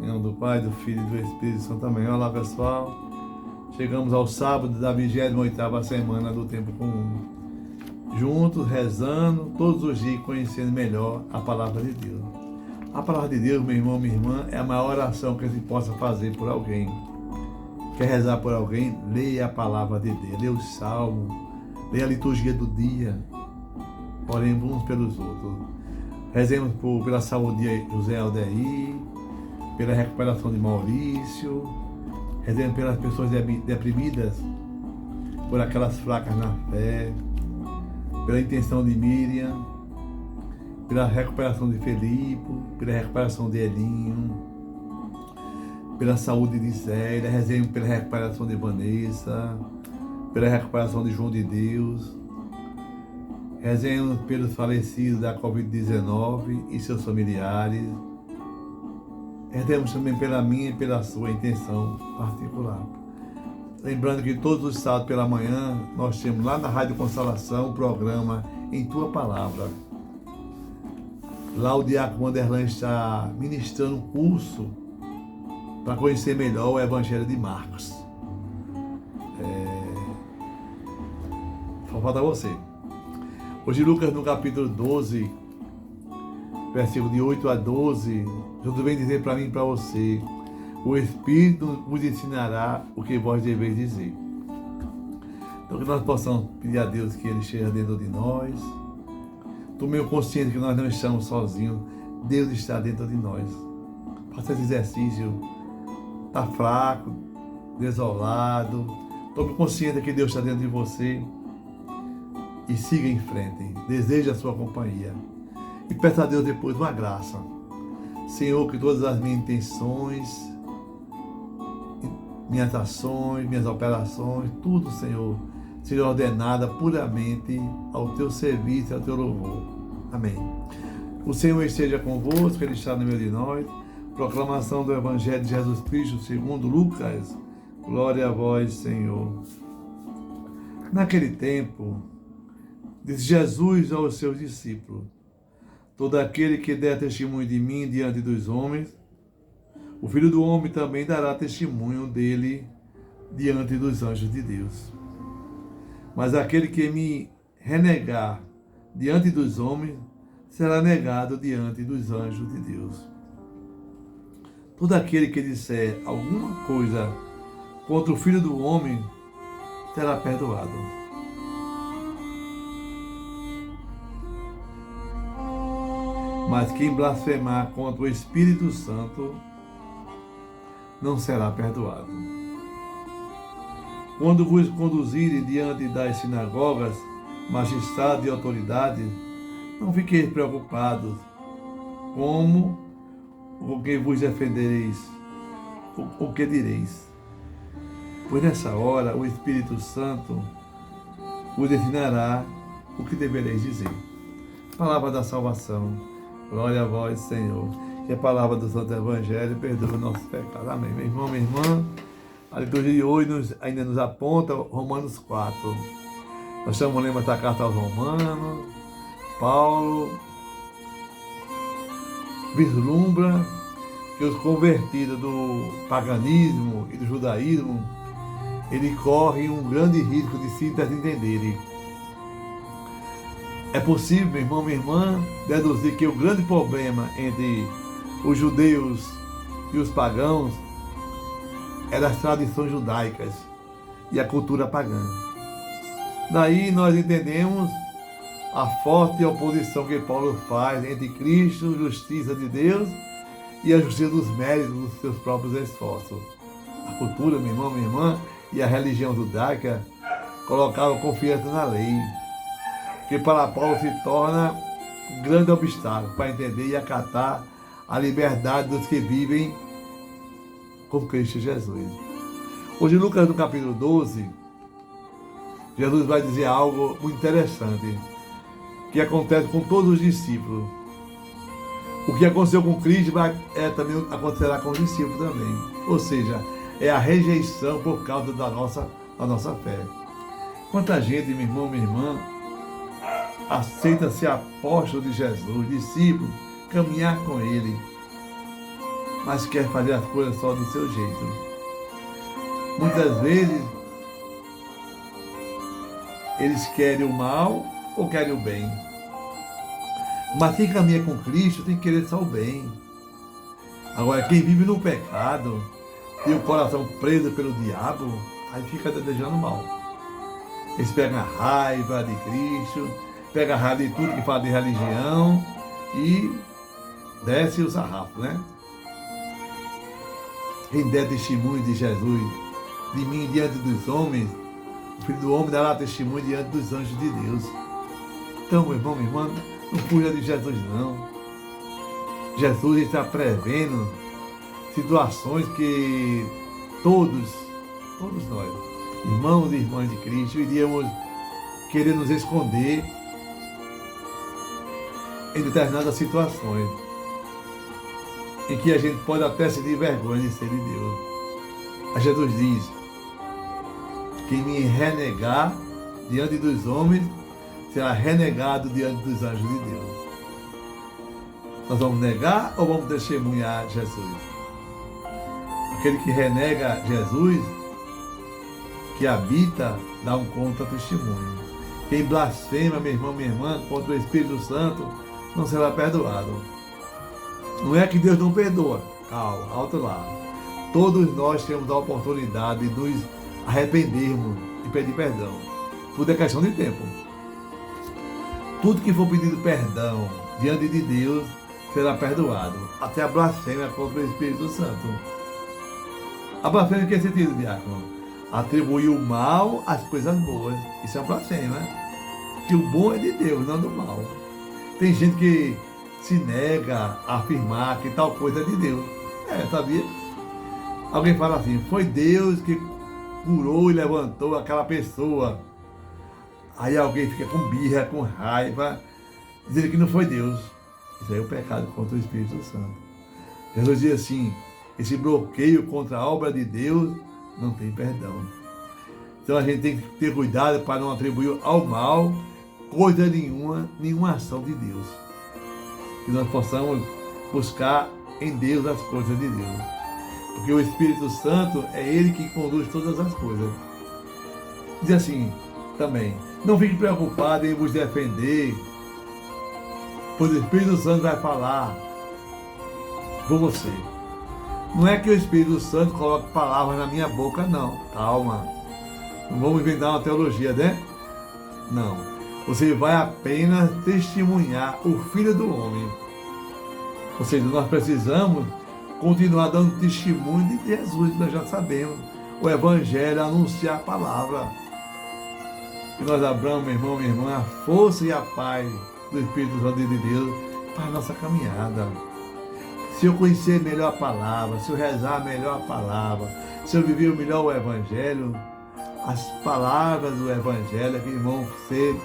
Em nome do Pai, do Filho e do Espírito Santo. Amém. Olá, pessoal. Chegamos ao sábado da 28ª semana do Tempo Comum. Juntos, rezando, todos os dias, conhecendo melhor a Palavra de Deus. A Palavra de Deus, meu irmão, minha irmã, é a maior oração que a gente possa fazer por alguém. Quer rezar por alguém? Leia a Palavra de Deus. Leia o Salmo. Leia a liturgia do dia. Oremos uns pelos outros. Rezemos pela saúde de José Aldeir, pela recuperação de Maurício. Rezemos pelas pessoas deprimidas, por aquelas fracas na fé, pela intenção de Miriam, pela recuperação de Felipe, pela recuperação de Elinho, pela saúde de Zélia. Rezemos pela recuperação de Vanessa, pela recuperação de João de Deus. Rezemos pelos falecidos da Covid-19 e seus familiares. Rezemos também pela minha e pela sua intenção particular. Lembrando que todos os sábados pela manhã nós temos lá na Rádio Consolação o programa Em Tua Palavra. Lá o diácono Wanderlan está ministrando um curso para conhecer melhor o Evangelho de Marcos. Só falta você. Hoje Lucas no capítulo 12, versículo de 8 a 12, Jesus vem dizer para mim e para você: o Espírito vos ensinará o que vós deveis dizer. Então que nós possamos pedir a Deus que Ele esteja dentro de nós. Tomemos consciência que nós não estamos sozinhos, Deus está dentro de nós. Faça esse exercício. Está fraco, desolado, tome consciência que Deus está dentro de você. E siga em frente, deseje a sua companhia. E peça a Deus depois uma graça. Senhor, que todas as minhas intenções, minhas ações, minhas operações, tudo, Senhor, seja ordenada puramente ao Teu serviço e ao Teu louvor. Amém. O Senhor esteja convosco, Ele está no meio de nós. Proclamação do Evangelho de Jesus Cristo segundo Lucas. Glória a vós, Senhor. Naquele tempo, disse Jesus aos seus discípulos: todo aquele que der testemunho de mim diante dos homens, o Filho do Homem também dará testemunho dele diante dos anjos de Deus. Mas aquele que me renegar diante dos homens, será negado diante dos anjos de Deus. Todo aquele que disser alguma coisa contra o Filho do Homem, será perdoado. Mas quem blasfemar contra o Espírito Santo não será perdoado. Quando vos conduzirem diante das sinagogas, magistrados e autoridades, não fiqueis preocupados como o que vos defendereis, o que direis. Pois nessa hora o Espírito Santo vos ensinará o que devereis dizer. Palavra da salvação. Glória a vós, Senhor. Que a palavra do Santo Evangelho perdoa o nosso pecado. Amém. Meu irmão, minha irmã, a liturgia de hoje ainda nos aponta Romanos 4. Nós estamos lendo essa carta aos Romanos. Paulo vislumbra que os convertidos do paganismo e do judaísmo, eles correm um grande risco de se desentenderem. É possível, meu irmão, minha irmã, deduzir que o grande problema entre os judeus e os pagãos era as tradições judaicas e a cultura pagã. Daí nós entendemos a forte oposição que Paulo faz entre Cristo, justiça de Deus, e a justiça dos méritos dos seus próprios esforços. A cultura, meu irmão, minha irmã, e a religião judaica colocaram confiança na lei, que para Paulo se torna um grande obstáculo para entender e acatar a liberdade dos que vivem com Cristo Jesus. Hoje, Lucas, no capítulo 12, Jesus vai dizer algo muito interessante, que acontece com todos os discípulos. O que aconteceu com Cristo também acontecerá com os discípulos também. Ou seja, é a rejeição por causa da nossa fé. Quanta gente, meu irmão, minha irmã, aceita ser apóstolo de Jesus, discípulo, caminhar com Ele. mas quer fazer as coisas só do seu jeito. Muitas vezes, eles querem o mal ou querem o bem. Mas quem caminha com Cristo tem que querer só o bem. Agora, quem vive no pecado, tem o coração preso pelo diabo, aí fica desejando mal. Eles pegam a raiva de Cristo, pegam a raiva de tudo que fala de religião e desce o sarrafo, né? Quem der testemunho de Jesus, de mim diante dos homens, o Filho do Homem dará testemunho diante dos anjos de Deus. Então, meu irmão, minha irmã, não fuja de Jesus, não. Jesus está prevendo situações que todos nós, irmãos e irmãs de Cristo, iríamos querer nos esconder em determinadas situações em que a gente pode até sentir vergonha de ser de Deus. Mas Jesus diz: quem me renegar diante dos homens será renegado diante dos anjos de Deus. Nós vamos negar ou vamos testemunhar Jesus? Aquele que renega Jesus, que habita, dá um contra-testemunho. Quem blasfema, meu irmão, minha irmã, contra o Espírito Santo, não será perdoado. Não é que Deus não perdoa. Calma, alto lá. Todos nós temos a oportunidade de nos arrependermos e pedir perdão. Tudo é questão de tempo. Tudo que for pedido perdão diante de Deus será perdoado. Até a blasfêmia contra o Espírito Santo. A blasfêmia em que sentido, diácono? Atribuir o mal às coisas boas. Isso é uma blasfêmia. Que o bom é de Deus, não do mal. Tem gente que se nega a afirmar que tal coisa é de Deus. Sabia? Alguém fala assim: foi Deus que curou e levantou aquela pessoa. Aí alguém fica com birra, com raiva, dizendo que não foi Deus. Isso aí é o pecado contra o Espírito Santo. Jesus diz assim: esse bloqueio contra a obra de Deus não tem perdão. Então a gente tem que ter cuidado para não atribuir ao mal coisa nenhuma ação de Deus. Que nós possamos buscar em Deus as coisas de Deus. Porque o Espírito Santo é Ele que conduz todas as coisas. Diz assim também: não fique preocupado em vos defender, pois o Espírito Santo vai falar por você. Não é que o Espírito Santo coloque palavras na minha boca, não. Calma. Não vamos inventar uma teologia, né? Não. Você vai apenas testemunhar o Filho do Homem. Ou seja, nós precisamos continuar dando testemunho de Jesus, nós já sabemos. O Evangelho, anunciar a palavra. Que nós abramos, meu irmão, minha irmã, a força e a paz do Espírito Santo de Deus para a nossa caminhada. Se eu conhecer melhor a palavra, se eu rezar melhor a palavra, se eu viver melhor o Evangelho, as palavras do Evangelho que vão ser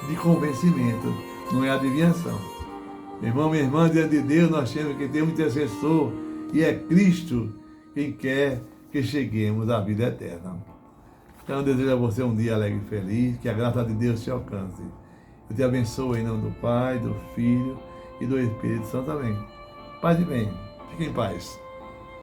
de convencimento, não é adivinhação. Meu irmão, minha irmã, diante de Deus nós temos que ter um intercessor, e é Cristo quem quer que cheguemos à vida eterna. Então eu desejo a você um dia alegre e feliz, que a graça de Deus te alcance. Eu te abençoo em nome do Pai, do Filho e do Espírito Santo. Amém. Paz e bem. Fique em paz.